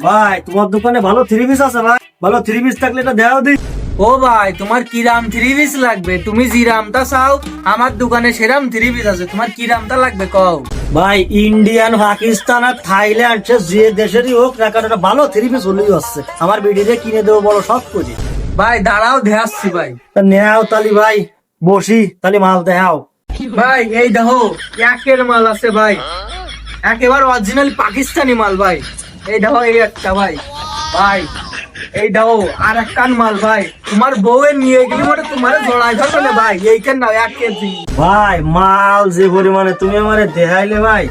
ভাই তোমার দোকানে ভালো থ্রি পিস আছে ভাই? ভালো থ্রি পিস থাকলে এটা দেখাও দি। ও ভাই, তোমার কিরাম থ্রি পিস লাগবে? তুমি জিরামটা চাও, আমার দোকানে সেরাম থ্রি পিস আছে। তোমার কিরামটা লাগবে কও? ভাই ইন্ডিয়ান, পাকিস্তান আর থাইল্যান্ড যে দেশেরই হোক না কেন একটা ভালো থ্রি পিস হলেই হচ্ছে। আমার বিডিতে কিনে দেবো বড় শখ করি। ভাই দাঁড়াও, দেখাচ্ছি ভাই। তা নেও তালি ভাই, বসি তালি মাল দেখাও। ভাই এই দেখো, একের মাল আছে ভাই, একেবারে অরিজিনাল পাকিস্তানি মাল ভাই। এই দেখো এই একটা ভাই, ভাই এই দেখো আর একটান মাল ভাই। তোমার বউয়ের নিয়ে গেলে মানে তোমার জড়াই ধরবে না ভাই। এইখান নাও 1 কেজি। ভাই মাল যে পরিমাণে তুমি আমারে দেখাইলে ভাই,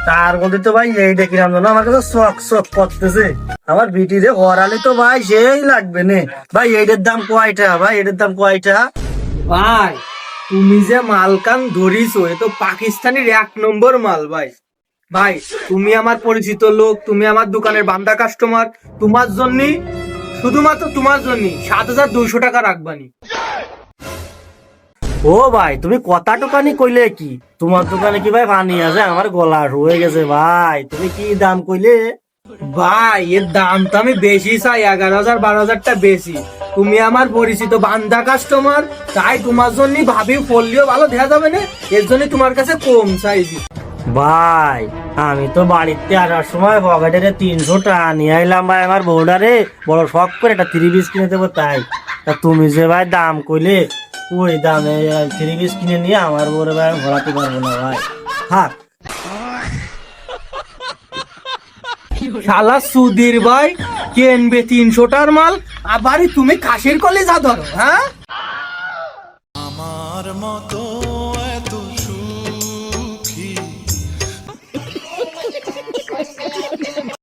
তার মধ্যে তো ভাই এইটা কিরাম জানো আমার কাছে শখ শখ করতেছে। আমার বিটিরে হরালে তো ভাই সেই লাগবে নে। ভাই এইটার দাম কয়টা? ভাই এটার দাম কয়টা? ভাই তুমি যে মালকান ধরিছো, এ তো পাকিস্তানের 1 নম্বর মাল ভাই। ভাই তুমি আমার পরিচিত লোক, তুমি আমার দোকানের বান্দা কাস্টমার। তোমার জন্য, শুধুমাত্র তোমার জন্য 7,200 টাকা রাখবানি। ও ভাই তুমি কথা টোকানি কইলে কি? তোমার দোকানে কি ভাই পানি আছে? আমার গলা রয়ে গেছে ভাই। তুমি কি দাম কইলে? ভাই এর দাম তো আমি বেশি চাই, 11,000 12,000 টা বেশি। তুমি আমার পরিচিত বান্দা কাস্টমার, তাই তোমার জন্য ভাবি পড়লেও ভালো দেখা যাবে না, এর জন্য তোমার কাছে কম চাইছি। ভাই আমি তো বাড়িতে আসার সময় পকেটে 300 টাকা নিয়ে আইলাম ভাই। আমার বউডারে বড় শখ করে একটা থ্রি পিস কিনে দেবো তাই। তা তুমি যে ভাই দাম কইলে, ওই দামে থ্রি পিস কিনে নিয়ে আমার বউরে ভাই আমি ঘোরাতে পারবো না ভাই। থাক। শালা সুধীর ভাই কিনবে 300 টার মাল, আবারই তুমি খাসির কলিজা ধরো, হ্যাঁ? আমার মতো